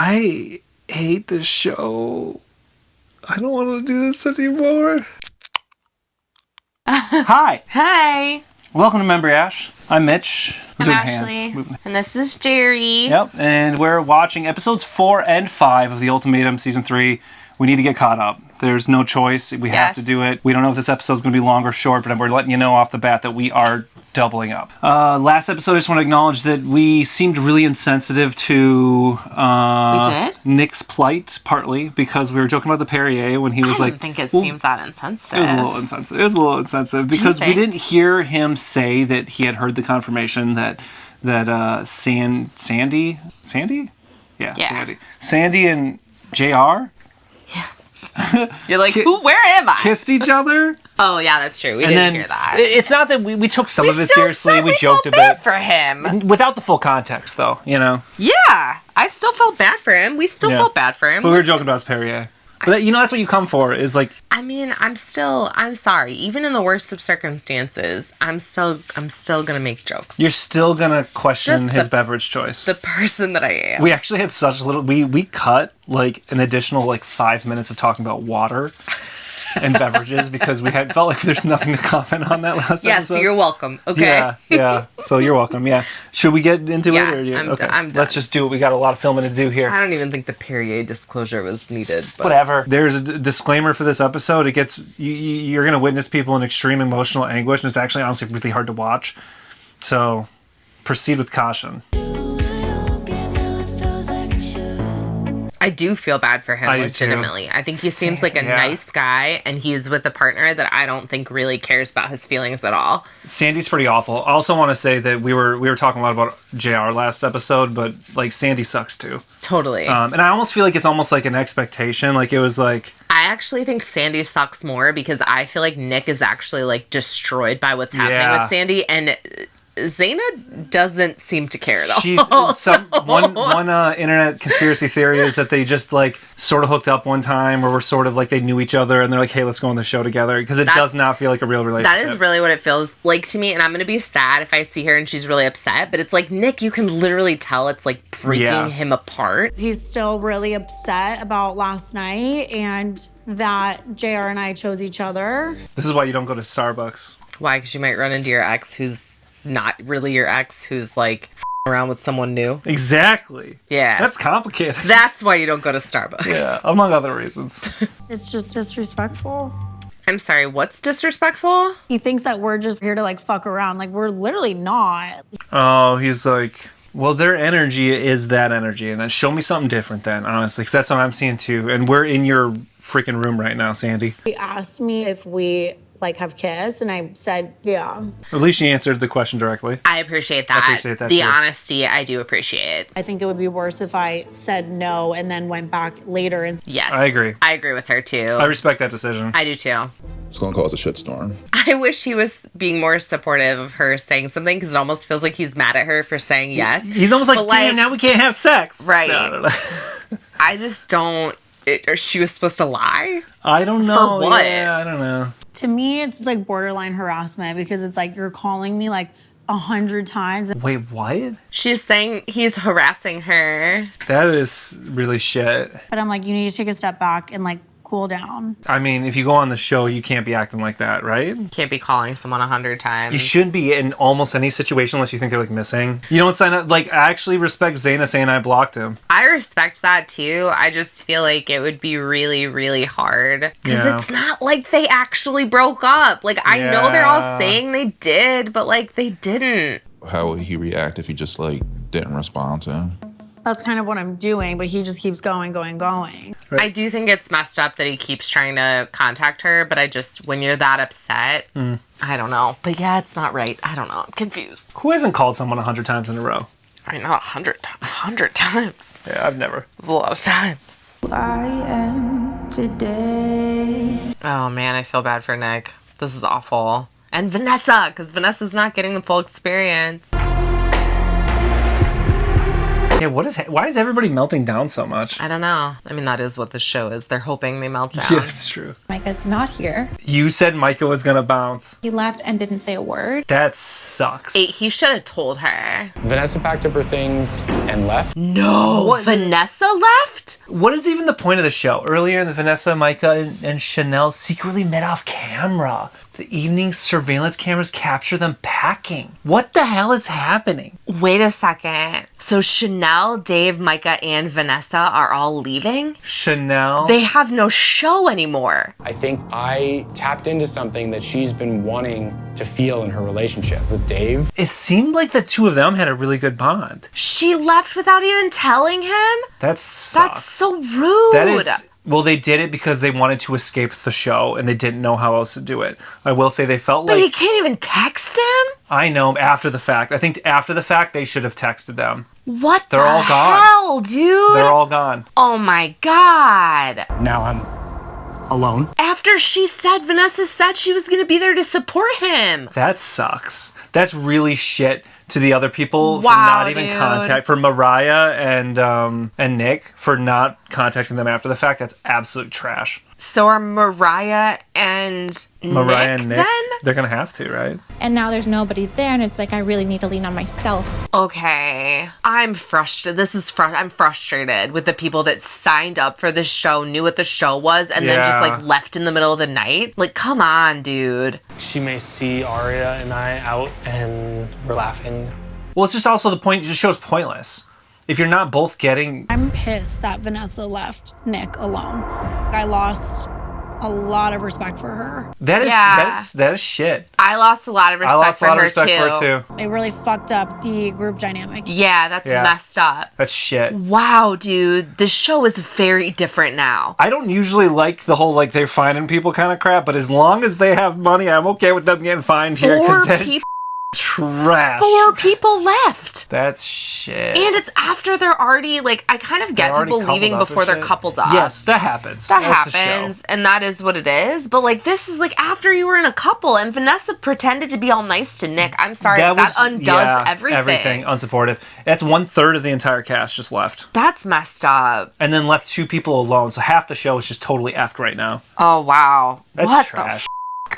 I hate this show. I don't want to do this anymore. Hi. Hi. Welcome to Membriash. I'm Mitch. I'm Ashley. And this is Jerry. Yep, and we're watching episodes 4 and 5 of the Ultimatum Season 3. We need to get caught up. There's no choice. We have to do it. We don't know if this episode's going to be long or short, but we're letting you know off the bat that we are doubling up. Last episode, I just want to acknowledge that we seemed really insensitive to Nick's plight, partly because we were joking about the Perrier when he was I didn't think it seemed that insensitive. It was a little insensitive because we didn't hear him say that he had heard the confirmation that Sandy? Yeah, Sandy and JR? You're like, where am I? Kissed each other? Oh, yeah, that's true. We didn't hear that. It's not that we took some of it seriously. We joked a bit. For him. Without the full context, though, you know? Yeah. I still felt bad for him. We still felt bad for him. But we were joking about his Perrier. But you know, that's what you come for, is like... I mean, I'm sorry. Even in the worst of circumstances, I'm still gonna make jokes. You're still gonna question his beverage choice. The person that I am. We actually had such little... We cut, like, an additional, 5 minutes of talking about water and beverages because we felt like there's nothing to comment on that last episode. Yes, you're welcome. Okay. Yeah. So you're welcome. Yeah. Should we get into it? Or I'm done. Let's just do it. We got a lot of filming to do here. I don't even think the Perrier disclosure was needed. But. Whatever. There's a disclaimer for this episode. It gets you're going to witness people in extreme emotional anguish, and it's actually honestly really hard to watch. So proceed with caution. I do feel bad for him, legitimately. I think he seems like a nice guy, and he's with a partner that I don't think really cares about his feelings at all. Sandy's pretty awful. I also want to say that we were talking a lot about JR last episode, but Sandy sucks too. Totally. And I almost feel like it's almost like an expectation. Like it was like... I actually think Sandy sucks more because I feel like Nick is actually destroyed by what's happening with Sandy, and... Zaina doesn't seem to care at all. One internet conspiracy theory is that they just sort of hooked up one time, or were sort of they knew each other, and they're like, "Hey, let's go on the show together," because it does not feel like a real relationship. That is really what it feels like to me, and I'm gonna be sad if I see her and she's really upset. But it's like Nick, you can literally tell it's breaking him apart. He's still really upset about last night and that JR and I chose each other. This is why you don't go to Starbucks. Why? Because you might run into your ex who's not really your ex, who's around with someone new. Exactly. Yeah. That's complicated. That's why you don't go to Starbucks. Yeah, among other reasons. It's just disrespectful. I'm sorry, what's disrespectful? He thinks that we're just here to fuck around. We're literally not. Oh, he's well, their energy is that energy, and then show me something different then, honestly, because that's what I'm seeing too. And we're in your freaking room right now, Sandy. He asked me if we have kids, and I said yeah. At least she answered the question directly. I appreciate that. The honesty, I do appreciate. I think it would be worse if I said no and then went back later and... Yes. I agree. I agree with her too. I respect that decision. I do too. It's gonna cause a shitstorm. I wish he was being more supportive of her saying something, because it almost feels like he's mad at her for saying yes. He's almost damn, now we can't have sex. Right. No. I just don't... Or she was supposed to lie? I don't know. For what? Yeah, I don't know. To me, it's borderline harassment, because it's you're calling me 100 times. Wait, what? She's saying he's harassing her. That is really shit. But I'm you need to take a step back and cool down. I mean, if you go on the show, you can't be acting like that, right? Can't be calling someone 100 times. You shouldn't be in almost any situation unless you think they're missing. You don't sign up. I actually respect Zaina saying I blocked him. I respect that too. I just feel like it would be really, really hard. Because it's not like they actually broke up. I know they're all saying they did, but they didn't. How would he react if he just didn't respond to him? That's kind of what I'm doing, but he just keeps going. Right. I do think it's messed up that he keeps trying to contact her, but when you're that upset, I don't know. But yeah, it's not right. I don't know. I'm confused. Who hasn't called someone 100 times in a row? I mean, not 100 times. 100 times. Yeah, I've never. It's a lot of times. I am today. Oh man, I feel bad for Nick. This is awful. And Vanessa, because Vanessa's not getting the full experience. Yeah, why is everybody melting down so much? I don't know. I mean, that is what the show is. They're hoping they melt down. Yeah, it's true. Micah's not here. You said Micah was gonna bounce. He left and didn't say a word. That sucks. He should have told her. Vanessa packed up her things and left. No, Vanessa left? What is even the point of the show? Earlier, Vanessa, Micah, and Chanel secretly met off camera. The evening surveillance cameras capture them packing. What the hell is happening? Wait a second. So Chanel, Dave, Micah, and Vanessa are all leaving? Chanel? They have no show anymore. I think I tapped into something that she's been wanting to feel in her relationship with Dave. It seemed like the two of them had a really good bond. She left without even telling him? That sucks. That's so rude. That is... Well, they did it because they wanted to escape the show and they didn't know how else to do it. I will say they felt like... But you can't even text him? I know, after the fact. I think after the fact, they should have texted them. What They're all gone. hell, dude? They're all gone. Oh my God. Now I'm alone. After Vanessa said she was going to be there to support him. That sucks. That's really shit to the other people for Wow, not even dude. for Mariah and Nick for not contacting them after the fact. That's absolute trash. So are Mariah and Nick then? They're gonna have to, right? And now there's nobody there, and it's like I really need to lean on myself. Okay. I'm frustrated. I'm frustrated with the people that signed up for this show, knew what the show was, and then just like left in the middle of the night. Like, come on, dude. She may see Aria and I out and we're laughing. Well, it's just also the point. The show's pointless. If you're not both getting... I'm pissed that Vanessa left Nick alone. I lost a lot of respect for her. That is shit. I lost a lot of respect for her too. It really fucked up the group dynamic. Yeah, that's messed up. That's shit. Wow, dude. The show is very different now. I don't usually like the whole, like, they're finding people kind of crap, but as long as they have money, I'm okay with them getting fined here. 4 That's people. Trash. 4 people left. That's shit. And it's after they're already, like, I kind of get people leaving before they're coupled up. Yes, that happens. That happens, and that is what it is. But, like, this is, like, after you were in a couple, and Vanessa pretended to be all nice to Nick. I'm sorry, that undoes everything. Everything, unsupportive. That's 1/3 of the entire cast just left. That's messed up. And then left 2 people alone, so half the show is just totally effed right now. Oh, wow. That's what trash.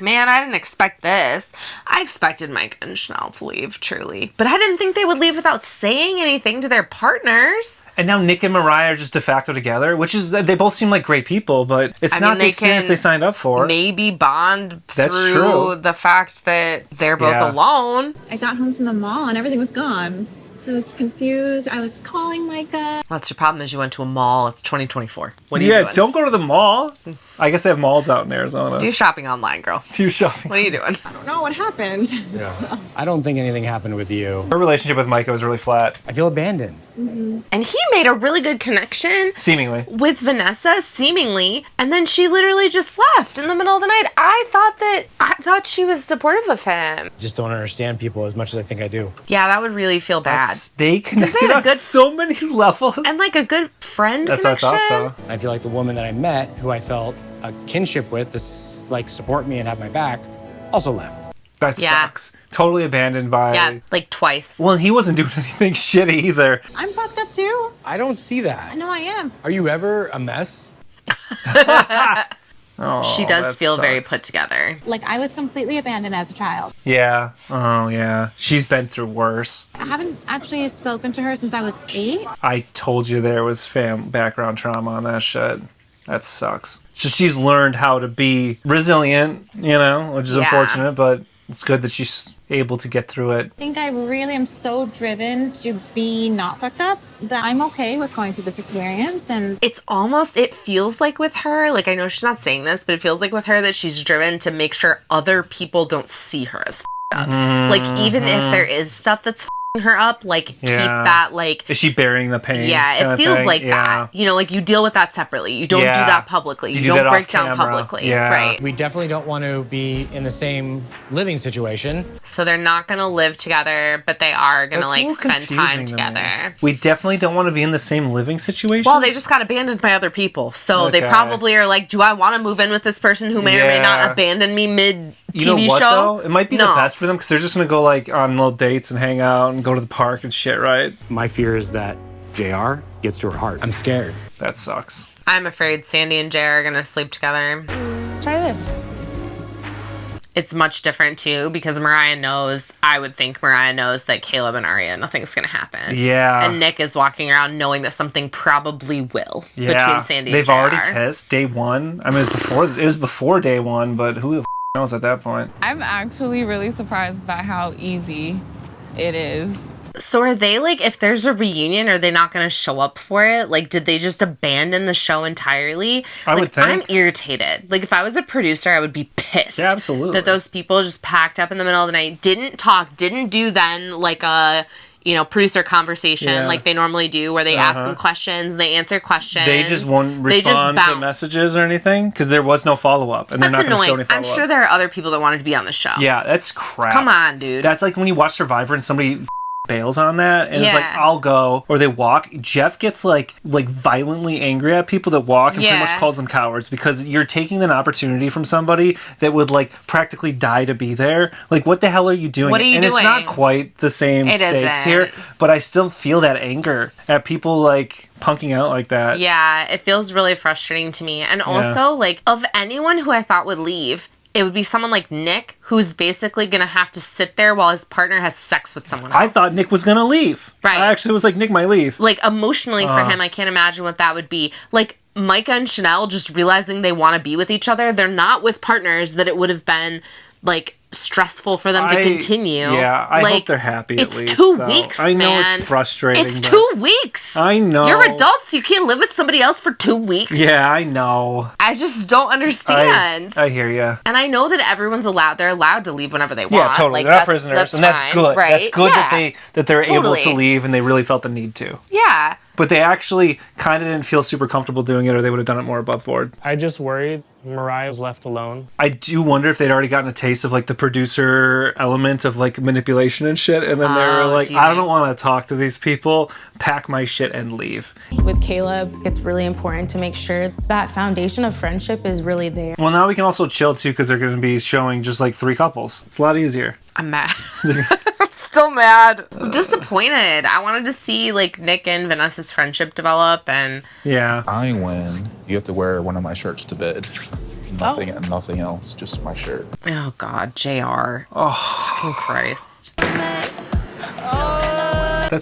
Man, I didn't expect this. I expected Mike and Chanel to leave, truly. But I didn't think they would leave without saying anything to their partners. And now Nick and Mariah are just de facto together, which is, they both seem like great people, but it's not the experience they signed up for. Maybe bond That's through true. the fact that they're both alone. I got home from the mall and everything was gone. So I was confused. I was calling Micah. That's your problem is you went to a mall. It's 2024. What are you doing? Yeah, don't go to the mall. I guess they have malls out in Arizona. Do shopping online, girl. Do shopping. What are you doing? I don't know what happened. Yeah. So. I don't think anything happened with you. Her relationship with Micah was really flat. I feel abandoned. Mm-hmm. And he made a really good connection. Seemingly. With Vanessa, seemingly. And then she literally just left in the middle of the night. I thought she was supportive of him. Just don't understand people as much as I think I do. Yeah, that would really feel bad. They connected on so many levels. And like a good friend That's connection. what I thought so. I feel like the woman that I met, who I felt a kinship with, to like support me and have my back, also left. That sucks. Totally abandoned by... Yeah, like twice. Well, he wasn't doing anything shitty either. I'm fucked up too. I don't see that. No, I am. Are you ever a mess? Oh, she does feel very sucks. put together. Like I was completely abandoned as a child. Yeah. Oh, yeah. She's been through worse. I haven't actually spoken to her since I was 8. I told you there was background trauma on that shit. That sucks. So she's learned how to be resilient, which is unfortunate, but it's good that she's able to get through it. I think I really am so driven to be not fucked up that I'm okay with going through this experience. And it feels like with her, like I know she's not saying this, but it feels like with her that she's driven to make sure other people don't see her as up. Like even if there is stuff that's her up, like keep that, like, is she bearing the pain? Yeah, it feels like that. Like you deal with that separately. You don't do that publicly. You don't break down publicly. Right. We definitely don't want to be in the same living situation. So they're not gonna live together, but they are gonna spend time together. We definitely don't want to be in the same living situation. Well, they just got abandoned by other people, so they probably are like, do I want to move in with this person who may or may not abandon me mid TV show? Though? It might be the best for them because they're just gonna go like on little dates and hang out and go to the park and shit, right? My fear is that JR gets to her heart. I'm scared. That sucks. I'm afraid Sandy and Jay are gonna sleep together. Try this. It's much different too because I would think Mariah knows that Caleb and Aria, nothing's gonna happen. Yeah. And Nick is walking around knowing that something probably will between Sandy and They've JR. already kissed day one. I mean, it was before day one, but who the knows at that point? I'm actually really surprised by how easy it is. So are they like, if there's a reunion, are they not going to show up for it? Like, did they just abandon the show entirely? I would think. I'm irritated. Like, if I was a producer, I would be pissed. Yeah, absolutely. That those people just packed up in the middle of the night, didn't talk, didn't do then like a, producer conversation like they normally do, where they ask them questions, they answer questions. They just won't respond to messages or anything because there was no follow-up. And that's they're not going to show annoying. any follow-up. I'm sure there are other people that wanted to be on the show. Yeah, that's crap. Come on, dude. That's like when you watch Survivor and somebody bails on that and it's like, I'll go, or they walk. Jeff gets like violently angry at people that walk and pretty much calls them cowards because you're taking an opportunity from somebody that would like practically die to be there. Like, what the hell are you doing? What are you doing? It's not quite the same stakes here, but I still feel that anger at people like punking out like that. Yeah, it feels really frustrating to me. And also, like, of anyone who I thought would leave, it would be someone like Nick, who's basically going to have to sit there while his partner has sex with someone else. I thought Nick was going to leave. Right. I actually was like, Nick might leave. Like, emotionally for him, I can't imagine what that would be. Like, Micah and Chanel just realizing they want to be with each other. They're not with partners that it would have been, like, stressful for them to continue. Yeah, I hope they're happy at least. It's 2 weeks, I know man. it's frustrating. It's 2 weeks. I know. You're adults. You can't live with somebody else for 2 weeks. Yeah, I know. I just don't understand. I hear you. And I know that they're allowed to leave whenever they want. Yeah, totally. Like, they're not prisoners, and that's fine, good. right? That's good that they're able to leave and they really felt the need to. Yeah. But they actually kind of didn't feel super comfortable doing it, or they would have done it more above board. I just worried Mariah's left alone. I do wonder if they'd already gotten a taste of like the producer element of like manipulation and shit, and then they were like, I don't want to talk to these people, pack my shit and leave. With Caleb, it's really important to make sure that foundation of friendship is really there. Well, now we can also chill too because they're going to be showing just like 3 couples. It's a lot easier. I'm mad. I'm still mad. I'm disappointed. I wanted to see like Nick and Vanessa's friendship develop, and I win. You have to wear one of my shirts to bed. Nothing else, just my shirt. Oh God, JR. Oh, fucking Christ. That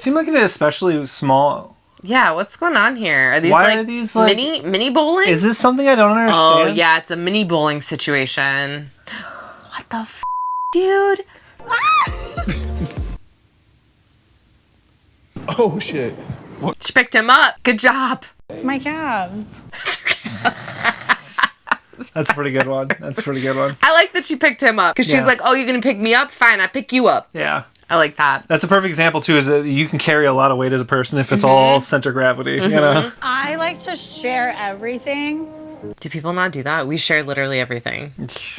seemed like an especially small. Yeah, what's going on here? Are these Why are these like mini bowling? Is this something I don't understand? Oh yeah, it's a mini bowling situation. What the dude? Oh shit. What? She picked him up. Good job. It's my calves. That's a pretty good one. I like that she picked him up because she's like, oh, you're going to pick me up? Fine, I pick you up. Yeah. I like that. That's a perfect example, too, is that you can carry a lot of weight as a person if it's all center gravity, you know? I like to share everything. Do people not do that? We share literally everything.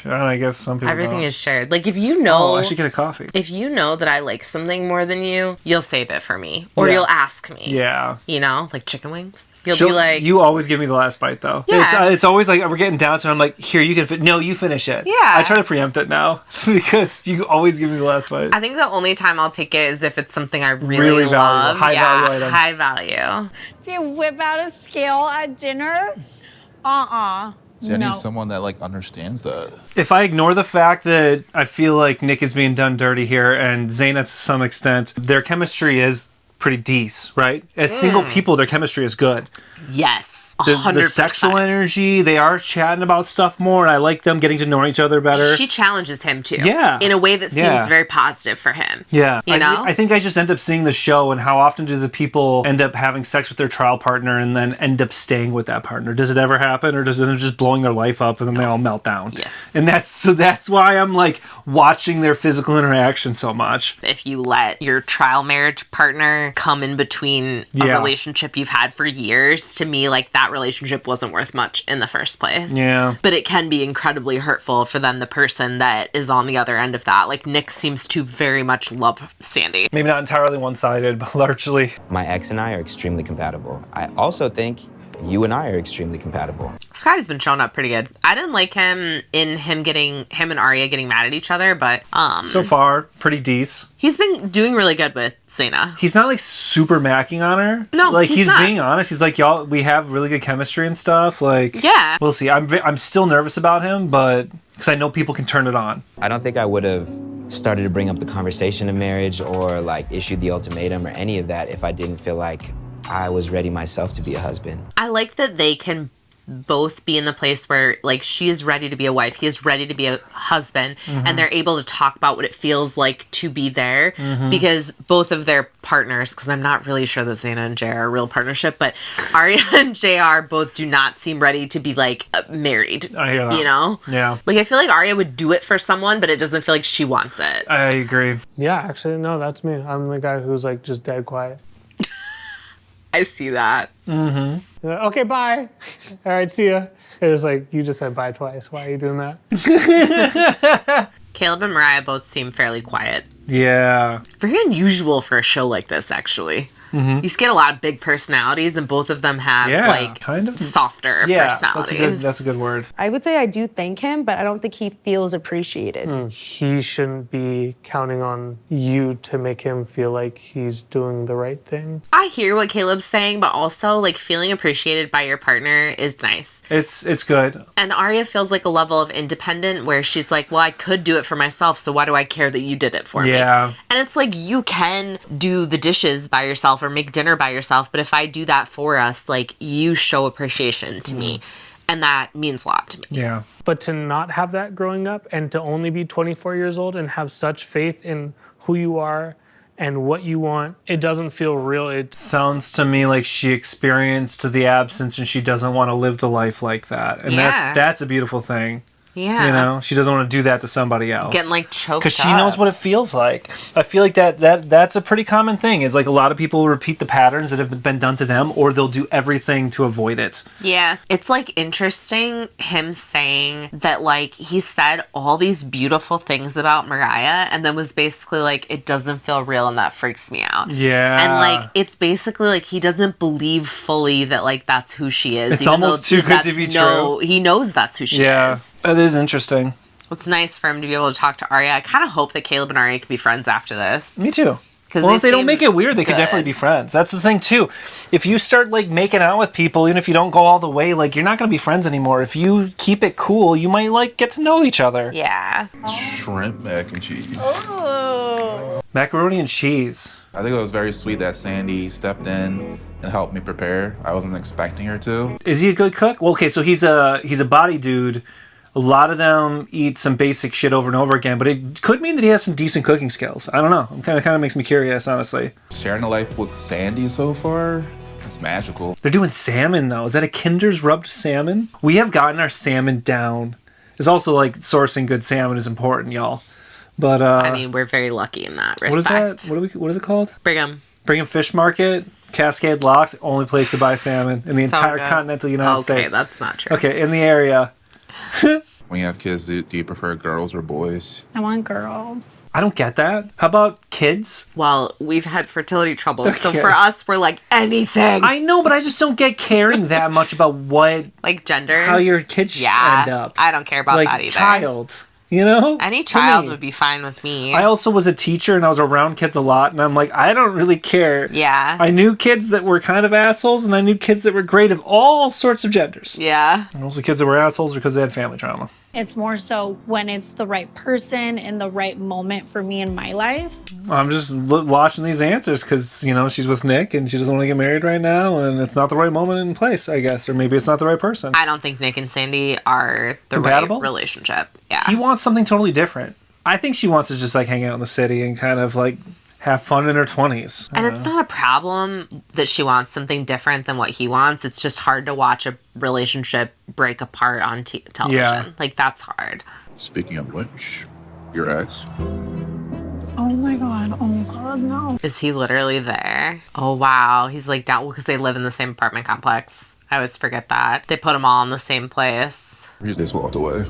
I guess some people Everything don't. is shared. Like, if you know... Oh, I should get a coffee. If you know that I like something more than you, you'll save it for me. Or you'll ask me. Yeah. You know? Like chicken wings. You'll be like... You always give me the last bite, though. Yeah. It's always like, we're getting down to it. I'm like, here, you can... No, you finish it. Yeah. I try to preempt it now because you always give me the last bite. I think the only time I'll take it is if it's something I really love. High value item. High value. If you whip out a scale at dinner, See, I need someone that like understands that. If I ignore the fact that I feel like Nick is being done dirty here and Zaynab to some extent, their chemistry is pretty decent, right? As single people, their chemistry is good. Yes. 100%. The sexual energy, they are chatting about stuff more, and I like them getting to know each other better. She challenges him too. Yeah. In a way that seems very positive for him. Yeah. You know? I think I just end up seeing the show and how often do the people end up having sex with their trial partner and then end up staying with that partner? Does it ever happen, or does it end up just blowing their life up and then they all melt down? Yes. And that's why I'm like watching their physical interaction so much. If you let your trial marriage partner come in between a relationship you've had for years, to me, like, that relationship wasn't worth much in the first place. Yeah. But it can be incredibly hurtful for then the person that is on the other end of that. Like, Nick seems to very much love Sandy. Maybe not entirely one-sided, but largely. My ex and I are extremely compatible. I also think you and I are extremely compatible. Scotty's been showing up pretty good. I didn't like him in him and Arya getting mad at each other, but so far, pretty decent. He's been doing really good with Zaina. He's not like super macking on her. No, like he's not. being honest. He's like, y'all, we have really good chemistry and stuff. Like, yeah, we'll see. I'm still nervous about him, but because I know people can turn it on. I don't think I would have started to bring up the conversation of marriage or like issued the ultimatum or any of that if I didn't feel like I was ready myself to be a husband. I like that they can both be in the place where like she is ready to be a wife, he is ready to be a husband, and they're able to talk about what it feels like to be there because both of their partners, because I'm not really sure that Zaina and JR are a real partnership, but Arya and JR both do not seem ready to be like married. I hear that. You know? Yeah. Like I feel like Arya would do it for someone, but it doesn't feel like she wants it. I agree. Yeah, actually, no, that's me. I'm the guy who's like just dead quiet. I see that. Okay, bye. All right, see ya. It was like, you just said bye twice. Why are you doing that? Caleb and Mariah both seem fairly quiet. Yeah. Very unusual for a show like this, actually. You get a lot of big personalities, and both of them have like kind of softer personalities. That's a good word. I would say I do thank him, but I don't think he feels appreciated. He shouldn't be counting on you to make him feel like he's doing the right thing. I hear what Caleb's saying, but also like feeling appreciated by your partner is nice. It's good. And Arya feels like a level of independent where she's like, well, I could do it for myself, so why do I care that you did it for me? Yeah. And it's like, you can do the dishes by yourself or make dinner by yourself, but if I do that for us, like, you show appreciation to me, and that means a lot to me. Yeah. But to not have that growing up and to only be 24 years old and have such faith in who you are and what you want, it doesn't feel real. It sounds to me like she experienced the absence and she doesn't want to live the life like that. And that's a beautiful thing. Yeah. You know, she doesn't want to do that to somebody else. Getting like choked because she knows what it feels like. I feel like that's a pretty common thing. It's like a lot of people repeat the patterns that have been done to them, or they'll do everything to avoid it. Yeah. It's like interesting him saying that like he said all these beautiful things about Mariah and then was basically like, it doesn't feel real and that freaks me out. Yeah. And like it's basically like he doesn't believe fully that like that's who she is. It's almost too good to be true. He knows that's who she is. It is interesting. It's nice for him to be able to talk to Arya. I kind of hope that Caleb and Arya could be friends after this. Me too. Well, if they don't make it weird, they could definitely be friends. That's the thing too. If you start like making out with people, even if you don't go all the way, like you're not going to be friends anymore. If you keep it cool, you might like get to know each other. Yeah. Shrimp mac and cheese. Oh. Macaroni and cheese. I think it was very sweet that Sandy stepped in and helped me prepare. I wasn't expecting her to. Is he a good cook? Well, okay, so he's a body dude. A lot of them eat some basic shit over and over again, but it could mean that he has some decent cooking skills. I don't know. It kind of makes me curious, honestly. Sharing a life with Sandy so far, it's magical. They're doing salmon, though. Is that a Kinder's rubbed salmon? We have gotten our salmon down. It's also like sourcing good salmon is important, y'all. But I mean, we're very lucky in that respect. What is it called? Brigham Fish Market, Cascade Locks, only place to buy salmon in the entire continental United States. Okay, that's not true. Okay, in the area. When you have kids, do you prefer girls or boys? I want girls. I don't get that. How about kids? Well, we've had fertility troubles, so for us, we're like anything. I know, but I just don't get caring that much about what... like gender? How your kids end up. I don't care about that either. Child. You know? Any child would be fine with me. I also was a teacher and I was around kids a lot and I'm like, I don't really care. Yeah. I knew kids that were kind of assholes and I knew kids that were great of all sorts of genders. Yeah. And those kids that were assholes because they had family trauma. It's more so when it's the right person in the right moment for me in my life. I'm just watching these answers because, you know, she's with Nick and she doesn't want to get married right now and it's not the right moment and place, I guess. Or maybe it's not the right person. I don't think Nick and Sandy are the compatible? Right relationship. Yeah. He wants something totally different. I think she wants to just like hang out in the city and kind of like have fun in her 20s. And it's not a problem that she wants something different than what he wants. It's just hard to watch a relationship break apart on television. Yeah. Like, that's hard. Speaking of which, your ex. Oh my God. Oh God, no. Is he literally there? Oh, wow. He's like down because they live in the same apartment complex. I always forget that. They put them all in the same place. He just walked away.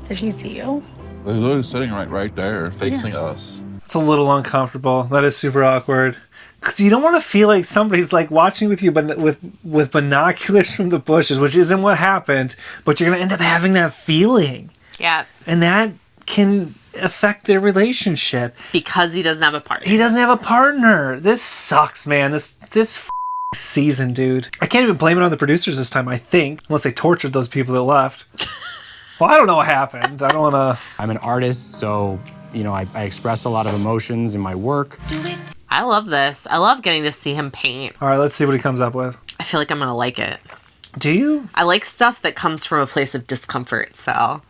Did he see you? They're literally sitting right there, facing us. It's a little uncomfortable. That is super awkward. Because you don't want to feel like somebody's like watching with you, but with binoculars from the bushes, which isn't what happened. But you're gonna end up having that feeling. Yeah. And that can affect their relationship because he doesn't have a partner. He doesn't have a partner. This sucks, man. This season, dude. I can't even blame it on the producers this time. I think, unless they tortured those people that left. Well, I don't know what happened. I don't want to. I'm an artist, so I express a lot of emotions in my work. I love this. I love getting to see him paint. All right, let's see what he comes up with. I feel like I'm gonna like it. Do you? I like stuff that comes from a place of discomfort, so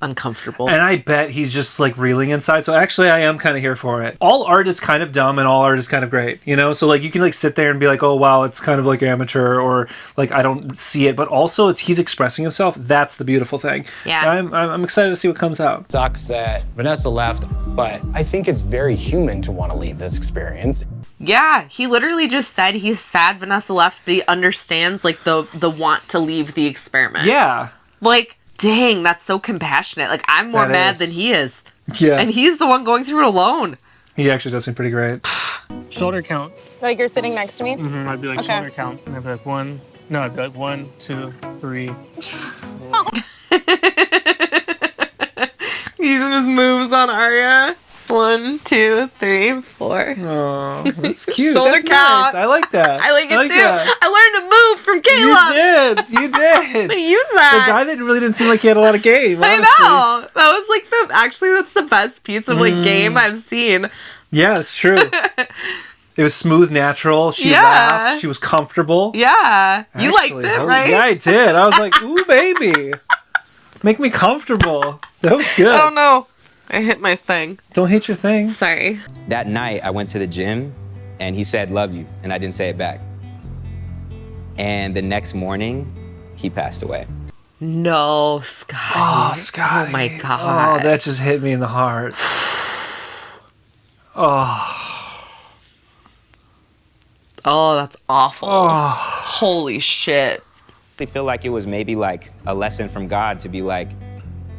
uncomfortable. And I bet he's just like reeling inside. So actually I am kind of here for it. All art is kind of dumb and all art is kind of great, So like you can like sit there and be like, oh wow, it's kind of like amateur or like I don't see it, but also he's expressing himself. That's the beautiful thing. Yeah. I'm excited to see what comes out. Sucks that Vanessa left, but I think it's very human to want to leave this experience. Yeah, he literally just said he's sad Vanessa left, but he understands like the want to leave the experiment. Yeah. Like, dang, that's so compassionate. Like, I'm more mad than he is. Yeah. And he's the one going through it alone. He actually does seem pretty great. Shoulder count. Like you're sitting next to me? Mm-hmm. I'd be like, shoulder count. And I'd be like, I'd be like 1, 2, 3. Using his moves on Arya. 1, 2, 3, 4. Oh, that's cute. Shoulder that's count. Nice. I like that. I like it too. That. I learned to move from Kayla. You did. I use that. The guy that really didn't seem like he had a lot of game. I honestly. know. That was like that's the best piece of like game I've seen. Yeah, it's true. It was smooth, natural. She laughed. She was comfortable. Yeah. You liked it, right? Yeah, I did. I was like, ooh, baby. Make me comfortable. That was good. Oh, no. I hit my thing. Don't hit your thing. Sorry. That night, I went to the gym, and he said, love you, and I didn't say it back. And the next morning, he passed away. No, Scotty. Oh, Scotty. Oh, my God. Oh, that just hit me in the heart. Oh, that's awful. Oh. Holy shit. I feel like it was maybe like a lesson from God to be like,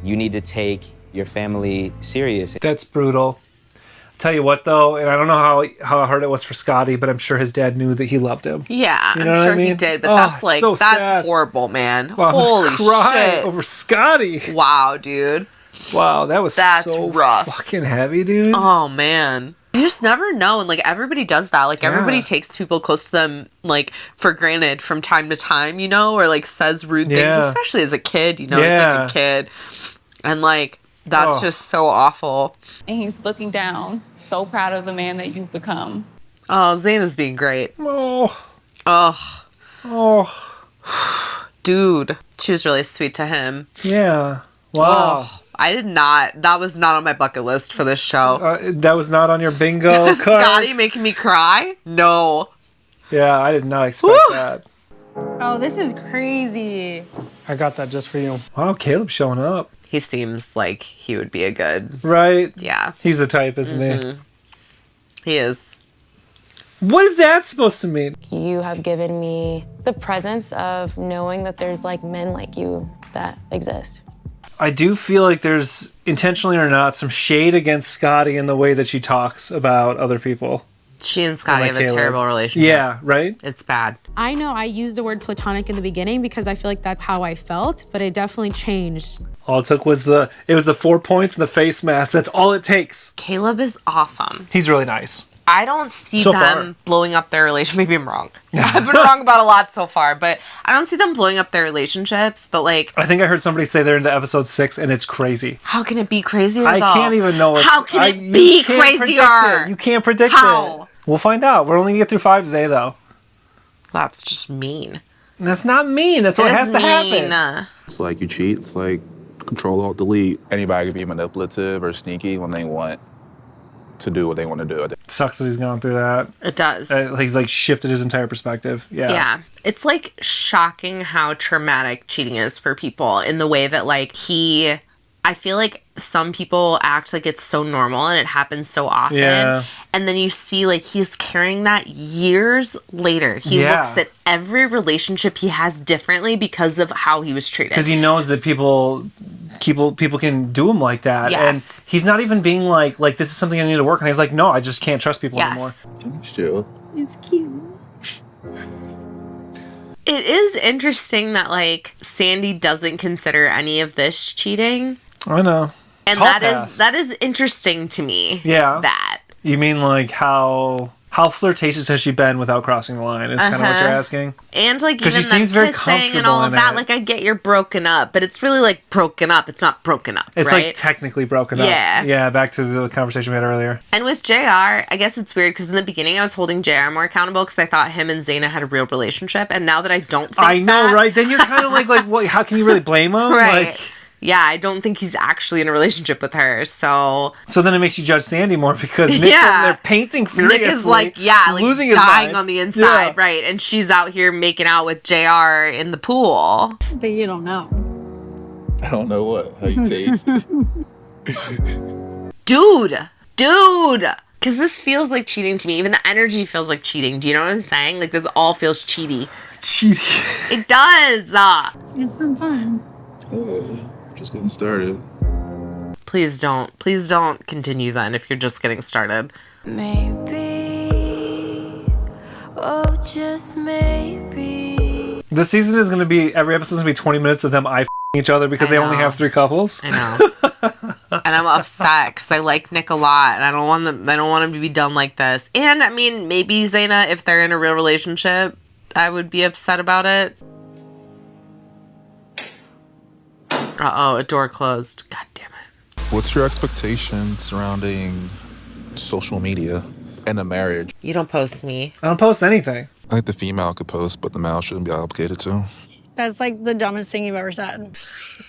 you need to take your family serious. That's brutal. Tell you what though, and I don't know how hard it was for Scotty, but I'm sure his dad knew that he loved him. Yeah, you know I'm sure I mean? he did, but that's like, so that's sad. horrible, man. Wow, Holy shit. over Scotty. Wow, dude. Wow, that's so rough. Fucking heavy, dude. Oh, man. You just never know. And, like, everybody does that. Like, everybody takes people close to them, like, for granted from time to time, or, like, says rude things, especially as a kid, he's like a kid. And, like, that's just so awful. And he's looking down, so proud of the man that you've become. Oh, Zaina's being great. Oh. Dude, she was really sweet to him. Yeah. Wow. Oh, that was not on my bucket list for this show. That was not on your bingo card? Scotty making me cry? No. Yeah, I did not expect that. Oh, this is crazy. I got that just for you. Wow, Caleb's showing up. He seems like he would be a good... Right? Yeah. He's the type, isn't he? He is. What is that supposed to mean? You have given me the presence of knowing that there's like men like you that exist. I do feel like there's, intentionally or not, some shade against Scotty in the way that she talks about other people. She and Scotty have a terrible relationship. Yeah, right? It's bad. I know I used the word platonic in the beginning because I feel like that's how I felt, but it definitely changed. All it took was the 4 points and the face mask. That's all it takes. Caleb is awesome. He's really nice. I don't see So them blowing up their relationship. Maybe I'm wrong. I've been wrong about a lot so far, but I don't see them blowing up their relationships. But like, I think I heard somebody say they're into episode 6 and it's crazy. How can it be crazier? I can't even know it. How can it be crazier? You can't predict How? it. We'll find out. We're only gonna get through 5 today, though. That's just mean. That's not mean. That's what has to happen. It's like you cheat. It's like Control-Alt-Delete. Anybody can be manipulative or sneaky when they want to do what they want to do. Sucks that he's gone through that. It does. He's like shifted his entire perspective. Yeah. It's like shocking how traumatic cheating is for people in the way that like I feel like some people act like it's so normal and it happens so often. Yeah. And then you see like he's carrying that years later. He looks at every relationship he has differently because of how he was treated. Because he knows that people people can do him like that. Yes. And he's not even being like this is something I need to work on. He's like, no, I just can't trust people anymore. Chill. It's cute. It is interesting that like Sandy doesn't consider any of this cheating. I know. And that is interesting to me. Yeah. That. You mean like how flirtatious has she been without crossing the line is kind of what you're asking? And like even she the seems very kissing and all of comfortable in that. it. Like I get you're broken up, but it's really like broken up. It's not broken up, It's right? like technically broken up. Yeah. Yeah, back to the conversation we had earlier. And with JR, I guess it's weird because in the beginning I was holding JR more accountable because I thought him and Zaina had a real relationship. And now that I don't think I know, right? Then you're kind of like what? How can you really blame him? Right. Like, yeah, I don't think he's actually in a relationship with her. So then it makes you judge Sandy more because Nick's over there painting furiously. Nick is like, losing his dying mind. on the inside, Yeah. right? And she's out here making out with JR in the pool. But you don't know. I don't know what. How you taste. Dude. Because this feels like cheating to me. Even the energy feels like cheating. Do you know what I'm saying? Like this all feels cheaty. Cheaty. It does. It's been fun. Just getting started. Please don't continue then if you're just getting started. Maybe, oh, just maybe. This season is going to be, every episode is going to be 20 minutes of them each other because they only have 3 couples. I know. And I'm upset because I like Nick a lot and I don't want him to be done like this. And I mean, maybe Zaina, if they're in a real relationship, I would be upset about it. Uh-oh, a door closed. God damn it. What's your expectation surrounding social media and a marriage? You don't post me. I don't post anything. I think the female could post, but the male shouldn't be obligated to. That's like the dumbest thing you've ever said.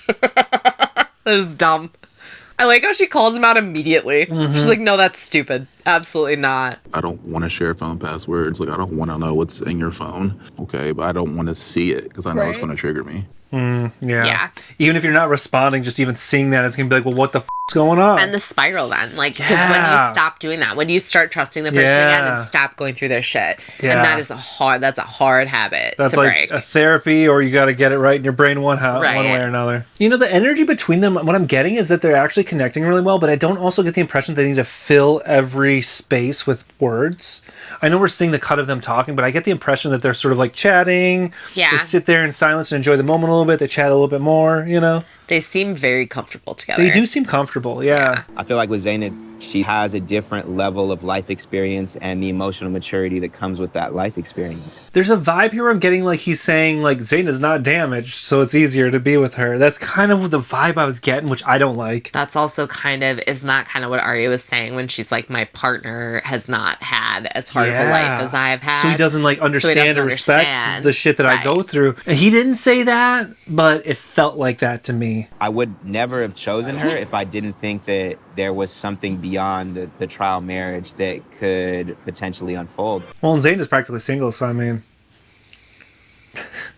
That is dumb. I like how she calls him out immediately. Mm-hmm. She's like, no, that's stupid. Absolutely not. I don't want to share phone passwords. Like, I don't want to know what's in your phone. Okay, but I don't want to see it because I know it's going to trigger me. Yeah. Even if you're not responding, just even seeing that, it's going to be like, well, what the is going on? And the spiral then. Like, because when you stop doing that, when you start trusting the person again and stop going through their shit. And that's a hard habit That's to like break. a therapy, or you got to get it right in your brain one way or another. You know, the energy between them, what I'm getting is that they're actually connecting really well, but I don't also get the impression they need to fill every space with words. I know we're seeing the cut of them talking, but I get the impression that they're sort of like chatting. Yeah. They sit there in silence and enjoy the moment a little bit. They chat a little bit more, you know? They seem very comfortable together. They do seem comfortable, yeah. I feel like with Zaynab, she has a different level of life experience and the emotional maturity that comes with that life experience. There's a vibe here where I'm getting like he's saying like Zaynab's not damaged, so it's easier to be with her. That's kind of the vibe I was getting, which I don't like. That's also isn't that kind of what Arya was saying when she's like, my partner has not had as hard of a life as I've had. So he doesn't like understand or respect the shit that I go through. And he didn't say that, but it felt like that to me. I would never have chosen her if I didn't think that there was something beyond the trial marriage that could potentially unfold. Well, and Zayn is practically single, so I mean...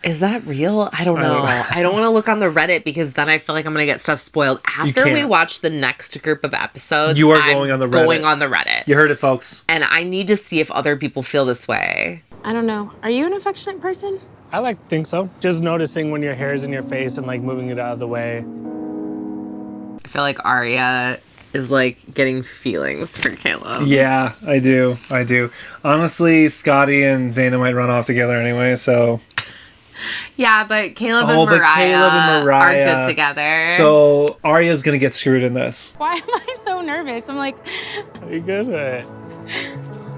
Is that real? I don't know. I don't want to look on the Reddit because then I feel like I'm going to get stuff spoiled. After we watch the next group of episodes, you are going on the Reddit. You heard it, folks. And I need to see if other people feel this way. I don't know. Are you an affectionate person? I like to think so. Just noticing when your hair's in your face and like moving it out of the way. I feel like Arya is like getting feelings for Caleb. Yeah, I do. Honestly, Scotty and Zaynab might run off together anyway, so... Yeah, but Caleb and Mariah are good together. So Arya's gonna get screwed in this. Why am I so nervous? I'm like... Are you good at it?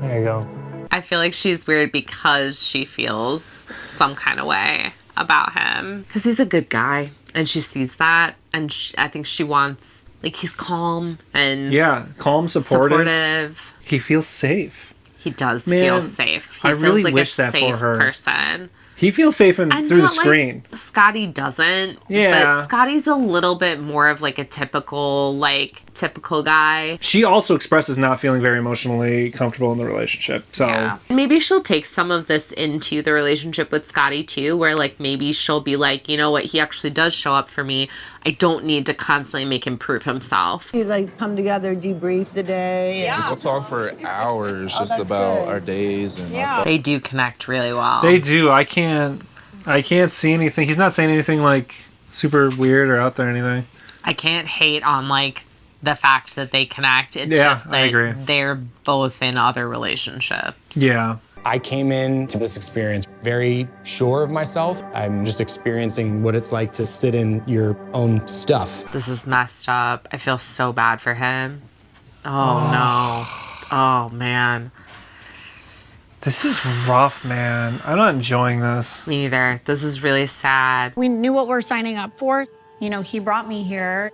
There you go. I feel like she's weird because she feels some kind of way about him. Because he's a good guy. And she sees that. And I think she wants... Like, he's calm and... Yeah, calm, supportive. He feels safe. He does feel safe. He feels really like wish a that safe for her. person. He feels safe through the screen. Like, Scotty doesn't. Yeah. But Scotty's a little bit more of like a typical guy. She also expresses not feeling very emotionally comfortable in the relationship. So yeah. Maybe she'll take some of this into the relationship with Scotty too, where like maybe she'll be like, you know what, he actually does show up for me. I don't need to constantly make him prove himself. You like come together, debrief the day. Yeah. We'll talk for hours just about our days and our They do connect really well. They do. I can't see anything. He's not saying anything like super weird or out there or anything. I can't hate on like the fact that they connect. It's just I that agree. they're both in other relationships. Yeah. I came into this experience very sure of myself. I'm just experiencing what it's like to sit in your own stuff. This is messed up. I feel so bad for him. Oh no. Oh man. This is rough, man. I'm not enjoying this. Me either. This is really sad. We knew what we're signing up for. You know, he brought me here.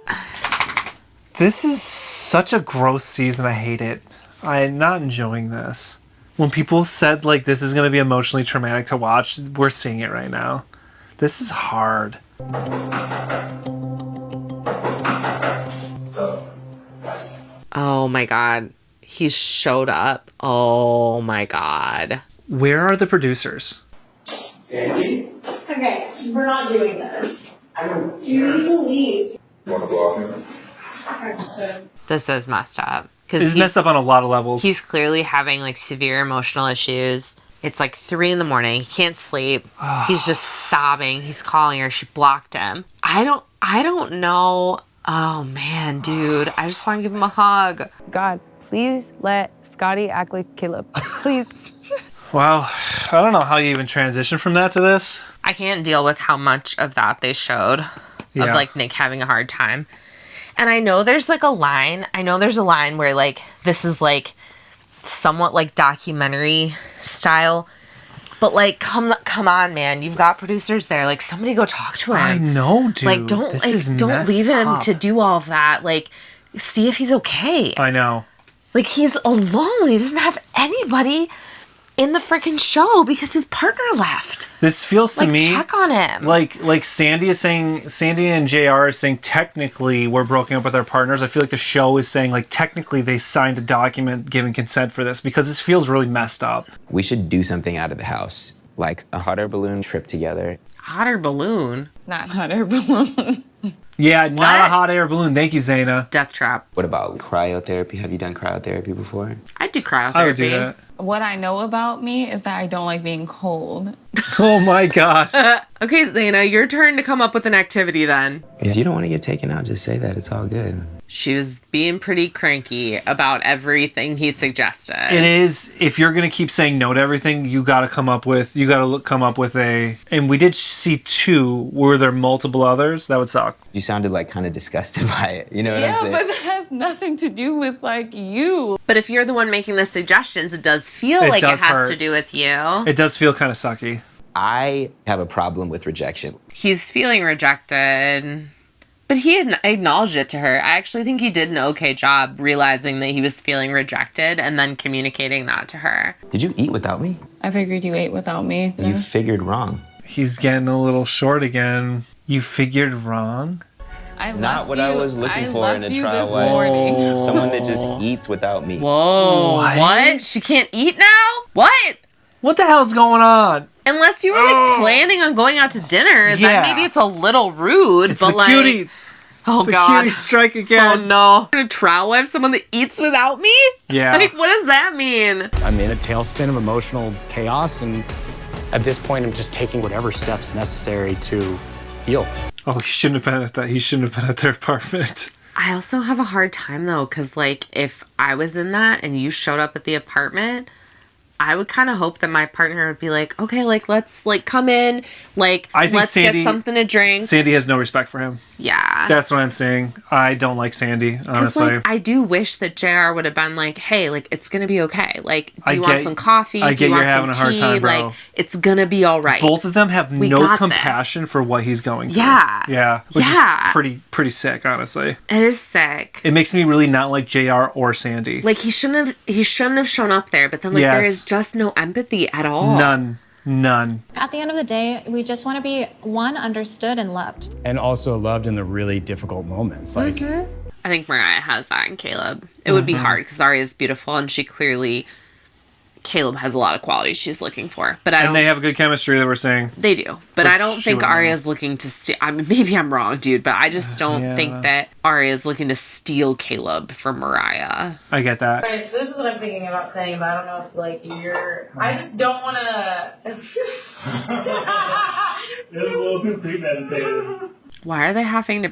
This is such a gross season. I hate it. I'm not enjoying this. When people said, like, this is going to be emotionally traumatic to watch, we're seeing it right now. This is hard. Oh my god. He showed up. Oh my god. Where are the producers? Sandy? Okay, we're not doing this. You need to leave. You want to block him? Understood. This is messed up. It's messed up on a lot of levels. He's clearly having like severe emotional issues. It's like 3 a.m. He can't sleep. He's just sobbing. He's calling her. She blocked him. I don't know. Oh man, dude. I just want to give him a hug. God, please let Scotty act like Caleb. Please. Wow. I don't know how you even transition from that to this. I can't deal with how much of that they showed of like Nick having a hard time. And I know there's like a line. I know there's a line where like this is like somewhat like documentary style. But like come on, man. You've got producers there. Like somebody go talk to him. I know, dude. Like don't leave him to do all of that. Like see if he's okay. I know. Like he's alone. He doesn't have anybody in the freaking show because his partner left. This feels to me check on him. Like Sandy and JR are saying technically we're broken up with our partners. I feel like the show is saying like technically they signed a document giving consent for this because this feels really messed up. We should do something out of the house, like a hot air balloon trip together. Hot air balloon? Not hot air balloon. Yeah, not a hot air balloon. Thank you, Zaina. Death trap. What about cryotherapy? Have you done cryotherapy before? I'd do cryotherapy. I would do that. What I know about me is that I don't like being cold. Oh my god. Okay, Zaina, your turn to come up with an activity then. If you don't want to get taken out, just say that. It's all good. She was being pretty cranky about everything he suggested. It is, if you're going to keep saying no to everything, you got to come up with a, and we did see 2. Were there multiple others? That would suck. You sounded like kind of disgusted by it. You know what I'm saying? Yeah, but that has nothing to do with like you. But if you're the one making the suggestions, it does feel like it has to do with you. It does feel kind of sucky. I have a problem with rejection. He's feeling rejected. But he acknowledged it to her. I actually think he did an okay job realizing that he was feeling rejected and then communicating that to her. Did you eat without me? I figured you ate without me. You figured wrong. He's getting a little short again. You figured wrong? Not what I was looking for in a trial wife. Someone that just eats without me. Whoa. What? She can't eat now? What? What the hell's going on? Unless you were like planning on going out to dinner, then maybe it's a little rude. It's but the like, cuties. Oh the god. Cuties strike again. Oh no. I'm gonna trial wife someone that eats without me? Yeah. Like what does that mean? I'm in a tailspin of emotional chaos, and at this point, I'm just taking whatever steps necessary to heal. Oh, he shouldn't have been at that. He shouldn't have been at their apartment. I also have a hard time though, because like if I was in that and you showed up at the apartment, I would kind of hope that my partner would be like, okay, like let's like come in, like let's get something to drink. Sandy has no respect for him. Yeah. That's what I'm saying. I don't like Sandy, honestly. Like, I do wish that JR would have been like, hey, like it's gonna be okay. Like, do you want some coffee? I get you're having a hard time, bro. Like, it's gonna be all right. Both of them have no compassion for what he's going through. Yeah. Which is pretty sick, honestly. It is sick. It makes me really not like JR or Sandy. Like he shouldn't have shown up there, but then like there is just no empathy at all. None. At the end of the day, we just want to be understood and loved. And also loved in the really difficult moments. Like I think Mariah has that in Caleb. It would be hard because Arya is beautiful and Caleb has a lot of qualities she's looking for. But and they have a good chemistry that we're saying. They do. But I don't think Arya's looking to steal. I mean, maybe I'm wrong, dude, but I just don't think that Arya's looking to steal Caleb from Mariah. I get that. Alright, so this is what I'm thinking about saying, but I don't know if like I just don't want to. This is a little too premeditated. Why are they having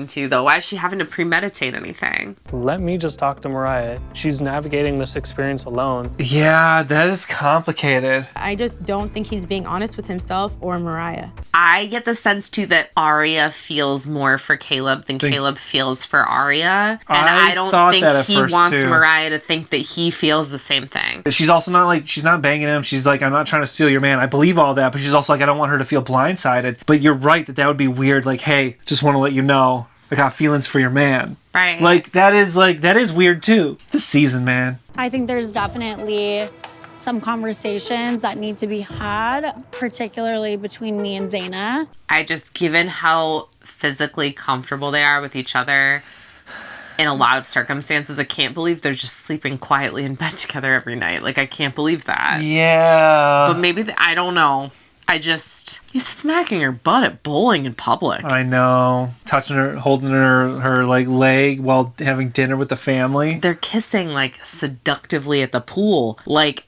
to though? Why is she having to premeditate anything? Let me just talk to Mariah. She's navigating this experience alone. Yeah, that is complicated. I just don't think he's being honest with himself or Mariah. I get the sense too that Arya feels more for Caleb than Caleb feels for Arya. And I don't think he wants Mariah to think that he feels the same thing. She's also not like, she's not banging him. She's like, I'm not trying to steal your man. I believe all that, but she's also like, I don't want her to feel blindsided. But you're right that would be weird. Like, hey, just want to let you know I got feelings for your man. Right. Like, that is weird too. This season, man. I think there's definitely some conversations that need to be had, particularly between me and Zaina. I just, given how physically comfortable they are with each other in a lot of circumstances, I can't believe they're just sleeping quietly in bed together every night. Like, I can't believe that. Yeah. But maybe, I don't know. He's smacking her butt at bowling in public. I know. Touching her, holding her like leg while having dinner with the family. They're kissing like seductively at the pool. Like,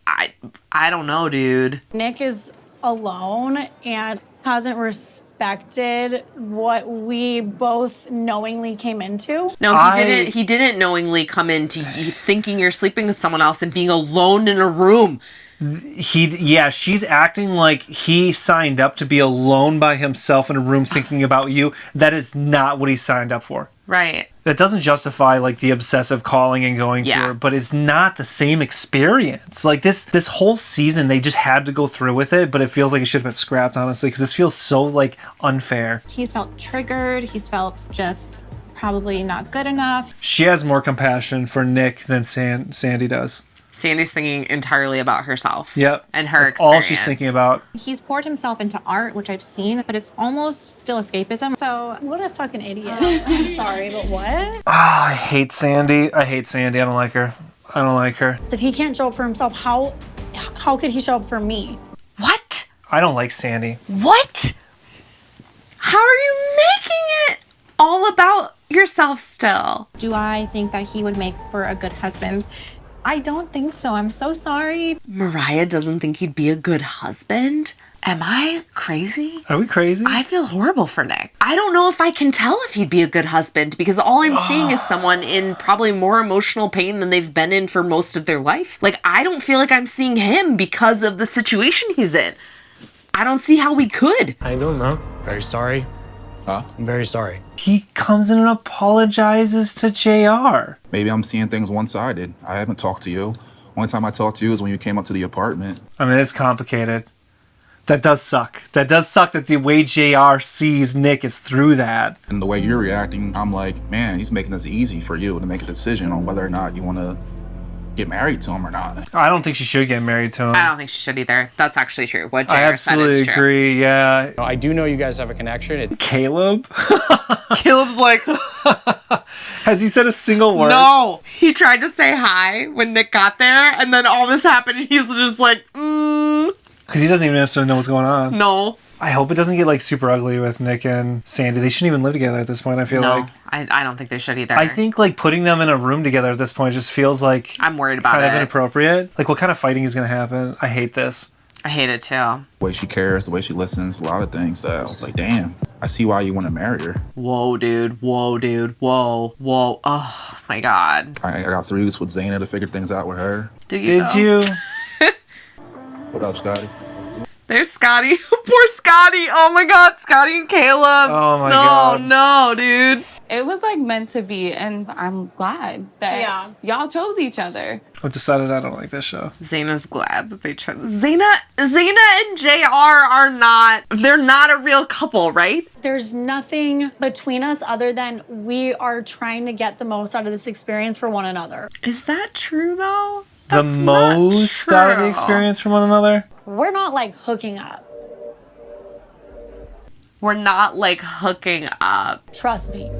I don't know, dude. Nick is alone and hasn't respected what we both knowingly came into. No, he didn't knowingly come into thinking you're sleeping with someone else and being alone in a room. She's acting like he signed up to be alone by himself in a room thinking about you. That is not what he signed up for. Right. That doesn't justify like the obsessive calling and going to her, but it's not the same experience. Like this whole season, they just had to go through with it, but it feels like it should have been scrapped, honestly, because this feels so like unfair. He's felt triggered. He's felt just probably not good enough. She has more compassion for Nick than Sandy does. Sandy's thinking entirely about herself. Yep. And her That's all she's thinking about. He's poured himself into art, which I've seen, but it's almost still escapism. So what a fucking idiot. I'm sorry, but what? I hate Sandy. I don't like her. I don't like her. If he can't show up for himself, how could he show up for me? What? I don't like Sandy. What? How are you making it all about yourself still? Do I think that he would make for a good husband? I don't think so. I'm so sorry. Mariah doesn't think he'd be a good husband? Am I crazy? Are we crazy? I feel horrible for Nick. I don't know if I can tell if he'd be a good husband because all I'm seeing is someone in probably more emotional pain than they've been in for most of their life. Like, I don't feel like I'm seeing him because of the situation he's in. I don't see how we could. I don't know. Very sorry. Huh? I'm very sorry. He comes in and apologizes to JR. Maybe I'm seeing things one-sided. I haven't talked to you. Only time I talked to you is when you came up to the apartment. I mean, it's complicated. That does suck. That does suck that the way JR sees Nick is through that. And the way you're reacting, I'm like, man, he's making this easy for you to make a decision on whether or not you want to get married to him or not. I don't think she should get married to him. I don't think she should either. That's actually true. What JR I absolutely said is true. agree, yeah. I do know you guys have a connection. Caleb? Caleb's like... Has he said a single word? No! He tried to say hi when Nick got there, and then all this happened, and he's just like, Because he doesn't even necessarily know what's going on. No. I hope it doesn't get like super ugly with Nick and Sandy. They shouldn't even live together at this point, I feel like. I don't think they should either. I think like putting them in a room together at this point just feels like I'm worried about kind of it. inappropriate. Like what kind of fighting is going to happen? I hate this. I hate it too. The way she cares, the way she listens, a lot of things that I was like, damn, I see why you want to marry her. Whoa, dude. Whoa, dude. Whoa. Whoa. Oh, my God. I got through this with Zaina to figure things out with her. Did you? What up, Scotty? There's Scotty. Poor Scotty. Oh, my God. Scotty and Caleb. Oh, my God. No, dude. It was like meant to be, and I'm glad that y'all chose each other. I've decided I don't like this show. Zaina's glad that they chose. Zaina and JR are not, they're not a real couple, right? There's nothing between us other than we are trying to get the most out of this experience for one another. Is that true, though? The most out of the experience from one another? We're not like hooking up. We're not like hooking up. Trust me.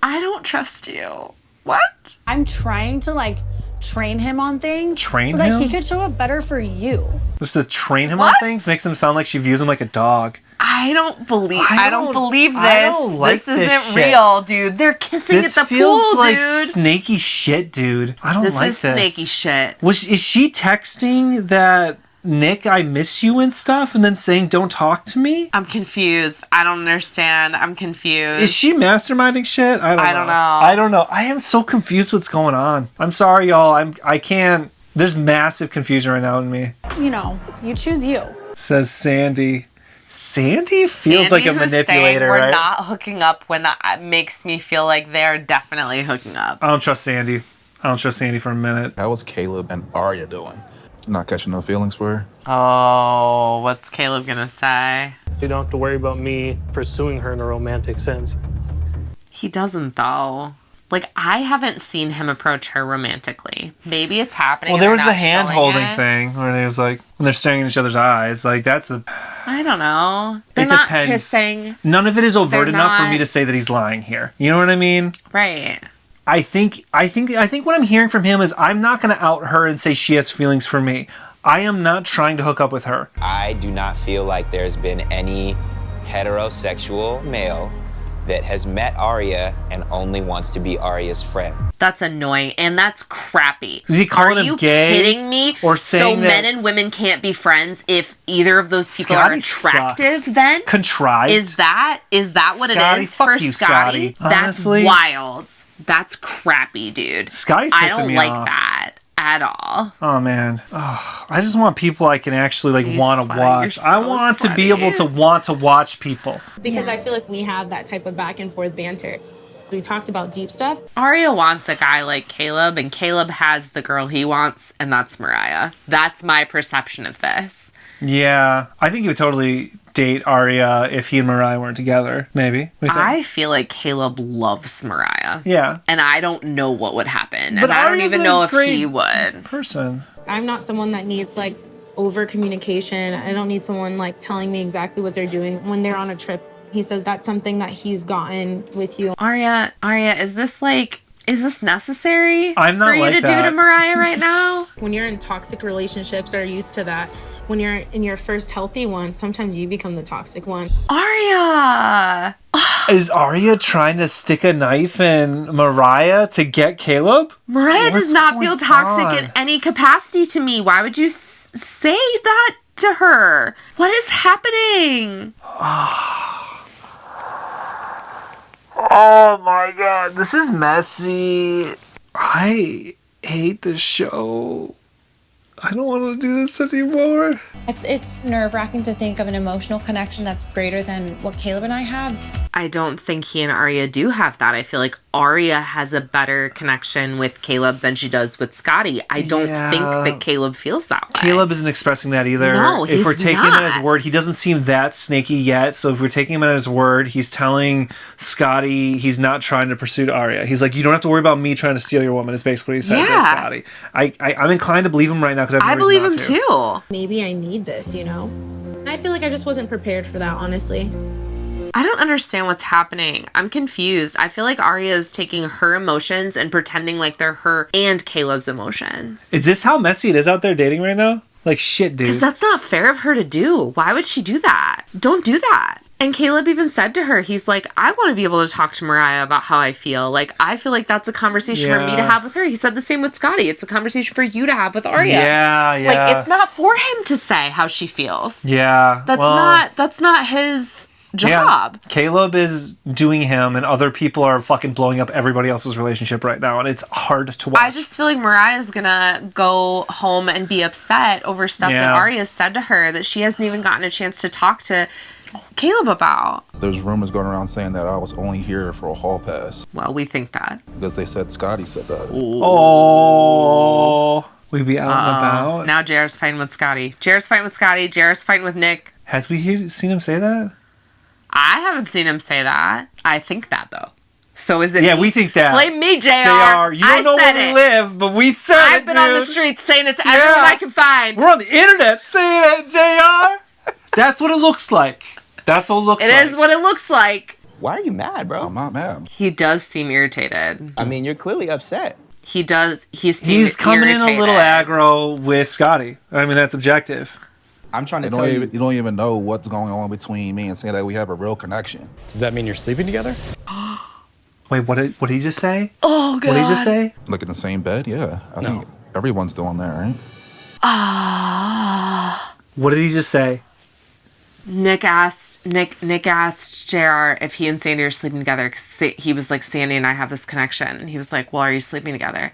I don't trust you. What? I'm trying to like train him on things Train so that him? he could show up better for you. Just to train him on things makes him sound like she views him like a dog. I don't believe this. I don't like this isn't this shit. real, dude. They're kissing This at the feels pool, like dude. snaky shit, dude. I don't like this. This is snaky shit. Is she texting that Nick, I miss you and stuff, and then saying don't talk to me? I'm confused. I don't understand. I'm confused. Is she masterminding shit? I don't know. I am so confused what's going on. I'm sorry, y'all. I can't. There's massive confusion right now in me. You know, you choose you. Says Sandy. Sandy feels like a manipulator, we're right? not hooking up when that makes me feel like they're definitely hooking up. I don't trust Sandy. I don't trust Sandy for a minute. How was Caleb and Arya doing? Not catching no feelings for her? Oh, what's Caleb gonna say? You don't have to worry about me pursuing her in a romantic sense. He doesn't, though. Like, I haven't seen him approach her romantically. Maybe it's happening. Well, there was the hand-holding thing where it was like, when they're staring in each other's eyes, like, that's the... I don't know. They're not kissing. None of it is overt They're enough for not- me to say that he's lying here. You know what I mean? Right. I think what I'm hearing from him is I'm not going to out her and say she has feelings for me. I am not trying to hook up with her. I do not feel like there's been any heterosexual male that has met Arya and only wants to be Arya's friend. That's annoying, and that's crappy. Is he calling Are him you gay? kidding me? Or saying so that men and women can't be friends if either of those people Scotty are attractive sucks. then? Contrived. Is that what Scotty, it is fuck for you, Scotty? Scotty. Honestly. That's wild. That's crappy, dude. Scotty's I pissing don't me like off. that at all. Oh man, I just want people I can actually You want to sweaty. watch. You're I so want to be sweaty. able to want to watch people. Because I feel like we have that type of back and forth banter. We talked about deep stuff. Arya wants a guy like Caleb, and Caleb has the girl he wants, and that's Mariah. That's my perception of this. Yeah, I think he would totally date Arya if he and Mariah weren't together. Maybe. What do you think? I feel like Caleb loves Mariah. Yeah. And I don't know what would happen. But and I don't Arya's even a know if great he would. Person. I'm not someone that needs like over communication. I don't need someone like telling me exactly what they're doing when they're on a trip. He says that's something that he's gotten with you. Arya, is this necessary I'm not for you like to that. do to Mariah right now? When you're in toxic relationships or used to that, when you're in your first healthy one, sometimes you become the toxic one. Arya! Is Arya trying to stick a knife in Mariah to get Caleb? Mariah What's does not going feel toxic on? in any capacity to me. Why would you say that to her? What is happening? Oh my god, this is messy. I hate this show. I don't want to do this anymore. It's nerve-wracking to think of an emotional connection that's greater than what Caleb and I have. I don't think he and Arya do have that. I feel like Arya has a better connection with Caleb than she does with Scotty. I don't think that Caleb feels that way. Caleb isn't expressing that either. No, if we're he's taking him at not. his word, he doesn't seem that snaky yet. So if we're taking him at his word, he's telling Scotty he's not trying to pursue Arya. He's like, you don't have to worry about me trying to steal your woman, is basically what he said to Scotty. I'm inclined to believe him right now because I believe him too. Maybe I need this, you know? I feel like I just wasn't prepared for that, honestly. I don't understand what's happening. I'm confused. I feel like Arya is taking her emotions and pretending like they're her and Caleb's emotions. Is this how messy it is out there dating right now? Like, shit, dude. Because that's not fair of her to do. Why would she do that? Don't do that. And Caleb even said to her, he's like, I want to be able to talk to Mariah about how I feel. Like, I feel like that's a conversation for me to have with her. He said the same with Scotty. It's a conversation for you to have with Arya. Yeah. Like, it's not for him to say how she feels. Yeah. That's not his job. Yeah. Caleb is doing him, and other people are fucking blowing up everybody else's relationship right now, and it's hard to watch. I just feel like Mariah's gonna go home and be upset over stuff that Arya said to her that she hasn't even gotten a chance to talk to Caleb about. There's rumors going around saying that I was only here for a hall pass. Well, we think that. Because they said Scotty said that. Oh, we be out and about. Now JR's fighting with Scotty. JR's fighting with Nick. Has we seen him say that? I haven't seen him say that. I think that though. So is it Yeah, me? we think that. Blame me, JR. JR, you don't know where we live, but we said it, I've been on the streets saying it to everyone I can find. We're on the internet saying it, JR. That's what it looks like. That's what it looks like. It is what it looks like. Why are you mad, bro? I'm not mad. He does seem irritated. I mean, you're clearly upset. He does. He's coming irritated. in a little aggro with Scotty. I mean, that's objective. I'm trying to You tell don't you. even, you don't even know what's going on between me and saying that we have a real connection. Does that mean you're sleeping together? Wait, what did he just say? Oh, God. What did he just say? Like in the same bed? Yeah. I think everyone's doing that, right? What did he just say? Nick asked JR if he and Sandy are sleeping together, because he was like, Sandy and I have this connection. And he was like, well, are you sleeping together?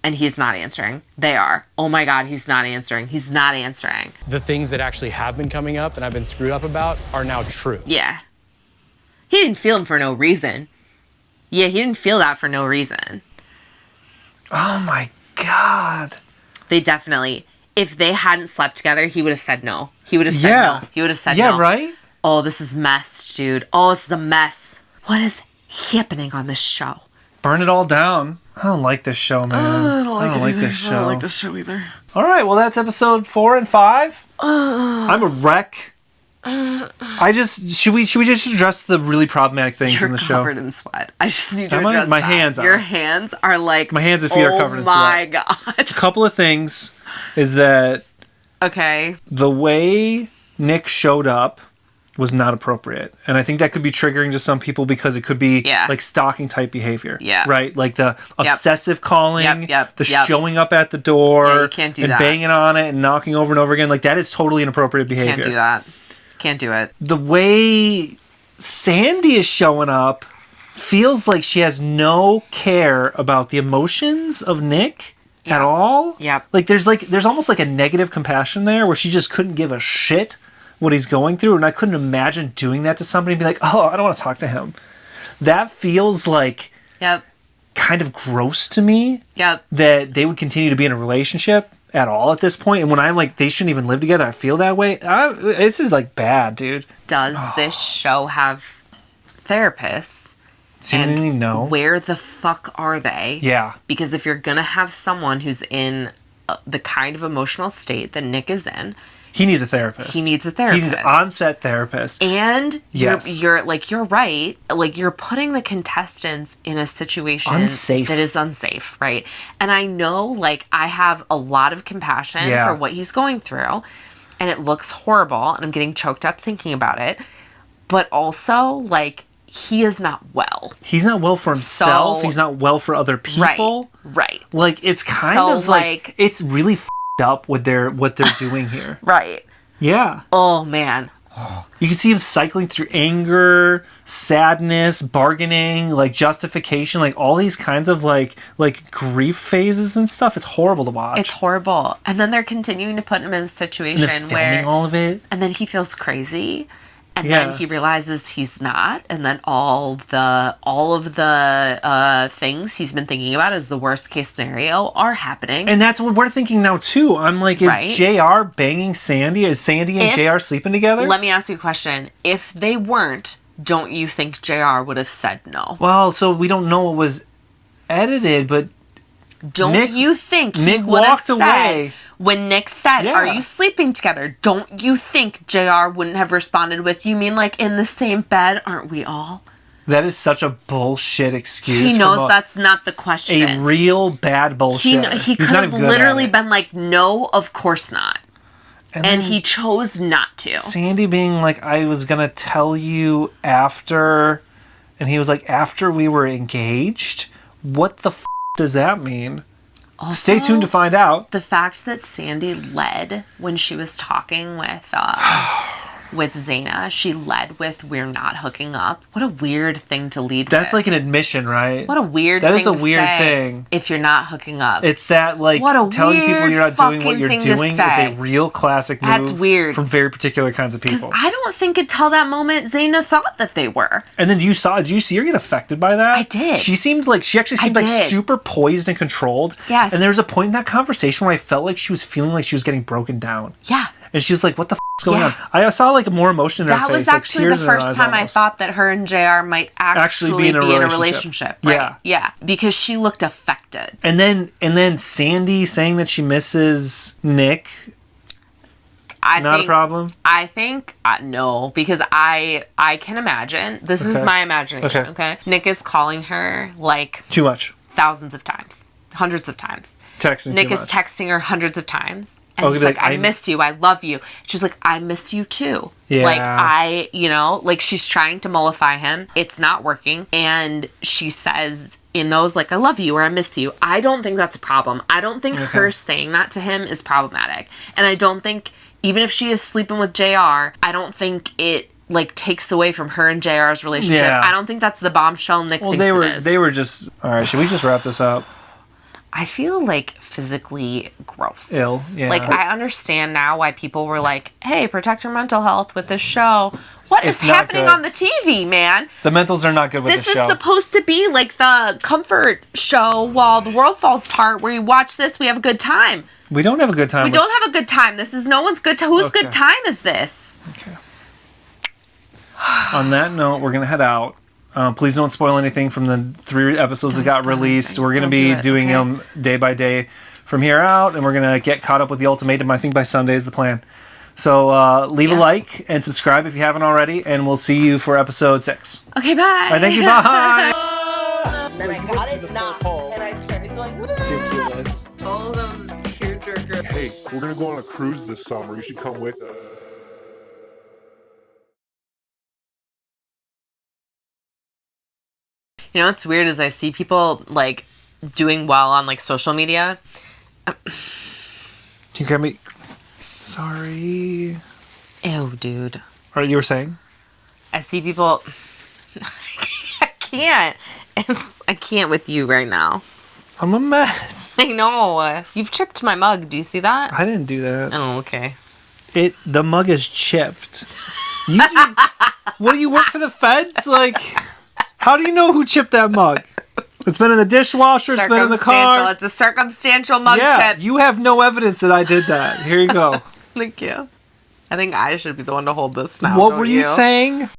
And he's not answering. They are. Oh my God, he's not answering. He's not answering. The things that actually have been coming up and I've been screwed up about are now true. Yeah. He didn't feel him for no reason. Yeah, he didn't feel that for no reason. Oh my God. They definitely, if they hadn't slept together, he would have said no. He would have said no. He would have said no. Yeah, right? Oh, this is mess, dude. Oh, this is a mess. What is happening on this show? Burn it all down. I don't like this show, man. I don't like this show. I don't like this show either. All right, well, that's episode 4 and 5. I'm a wreck. Should we just address the really problematic things in the show? You're covered in sweat. I just need to address my that. hands are. Your hands are like, my hands and feet are covered in sweat. Oh my God. A couple of things is that the way Nick showed up was not appropriate. And I think that could be triggering to some people because it could be like stalking type behavior. Yeah. Right? Like the obsessive calling, the Yep. showing up at the door Yeah, you can't do and that. banging on it and knocking over and over again. Like that is totally inappropriate behavior. Can't do that. Can't do it. The way Sandy is showing up feels like she has no care about the emotions of Nick at all. Yep. Like there's almost like a negative compassion there where she just couldn't give a shit what he's going through, and I couldn't imagine doing that to somebody and be like, oh, I don't want to talk to him. That feels like kind of gross to me. Yep. That they would continue to be in a relationship at all at this point. And when I'm like, they shouldn't even live together, I feel that way. This is like bad, dude. Does this show have therapists? Seemingly no. Where the fuck are they? Yeah. Because if you're gonna have someone who's in the kind of emotional state that Nick is in, he needs a therapist. He needs a therapist. He's an on-set therapist. And yes. you're right. Like you're putting the contestants in a situation unsafe. That is unsafe, right? And I know, like, I have a lot of compassion for what he's going through, and it looks horrible, and I'm getting choked up thinking about it. But also, like, he is not well. He's not well for himself. He's not well for other people. Right. Like it's kind of like it's really up what they're doing here. Right. Yeah. Oh man. You can see him cycling through anger, sadness, bargaining, like justification, like all these kinds of like grief phases and stuff. It's horrible to watch. It's horrible. And then they're continuing to put him in a situation where all of it. And then he feels crazy. And then he realizes he's not, and then all of the things he's been thinking about as the worst case scenario are happening. And that's what we're thinking now too. I'm like, is JR banging Sandy? Is Sandy and JR sleeping together? Let me ask you a question. If they weren't, don't you think JR would have said no? Well, so we don't know what was edited, but don't you think he would have said, when Nick said, are you sleeping together? Don't you think JR wouldn't have responded with, you mean like in the same bed, aren't we all? That is such a bullshit excuse. He knows that's not the question. A real bad bullshit. He could have literally been like, no, of course not. And he chose not to. Sandy being like, I was going to tell you after, and he was like, after we were engaged? What the f*** does that mean? Also, stay tuned to find out. The fact that Sandy led when she was talking with Zaina, she led with, we're not hooking up. What a weird thing to lead with. That's like an admission, right? What a weird thing to say. That is a weird thing. If you're not hooking up. It's that, like, telling people you're not doing what you're doing is a real classic move. That's weird. From very particular kinds of people. I don't think until that moment Zaina thought that they were. And then did you see her get affected by that? I did. She actually seemed like super poised and controlled. Yes. And there was a point in that conversation where I felt like she was feeling like she was getting broken down. Yeah. And she was like, what the f*** is going on? I saw like more emotion in her face. That was actually the first time I thought that her and JR might actually be in a relationship. Right? Yeah. Because she looked affected. And then Sandy saying that she misses Nick. Not a problem? I think no, because I can imagine. This is my imagination, okay? Nick is calling her like too much. Thousands of times. Hundreds of times. Texting Nick too is much. texting her hundreds of times. And he's like, I miss you. I love you. She's like, I miss you too. Yeah. Like she's trying to mollify him. It's not working. And she says in those, like, I love you or I miss you. I don't think that's a problem. I don't think her saying that to him is problematic. And I don't think even if she is sleeping with JR, I don't think it like takes away from her and JR's relationship. Yeah. I don't think that's the bombshell Nick thinks it is. They were just, all right, should we just wrap this up? I feel like physically gross. Ill, yeah. Like, I understand now why people were like, hey, protect your mental health with this show. What is happening on the TV, man? The mentals are not good with This the show. is supposed to be like the comfort show while the world falls apart, where you watch this, we have a good time. We don't have a good time. We don't have a good time. This is no one's good time. Whose good time is this? Okay. On that note, we're going to head out. Please don't spoil anything from the 3 episodes that got released. We're going to be doing them day by day from here out, and we're going to get caught up with the Ultimatum. I think by Sunday is the plan. So leave a like and subscribe if you haven't already, and we'll see you for episode 6. Okay, bye. All right, thank you. Bye. Then I got it knocked, and I started going, Ridiculous. all those tearjerker. Hey, we're gonna go on a cruise this summer. You should come with us. You know what's weird is I see people like doing well on like social media. Can you grab me? Sorry. Ew, dude. What you were saying? I see people. I can't. I can't with you right now. I'm a mess. I know. You've chipped my mug. Do you see that? I didn't do that. Oh, okay. The mug is chipped. What do you work for the feds? Like, how do you know who chipped that mug? It's been in the dishwasher. It's been in the car. It's a circumstantial mug chip. You have no evidence that I did that. Here you go. Thank you. I think I should be the one to hold this now. What were you saying?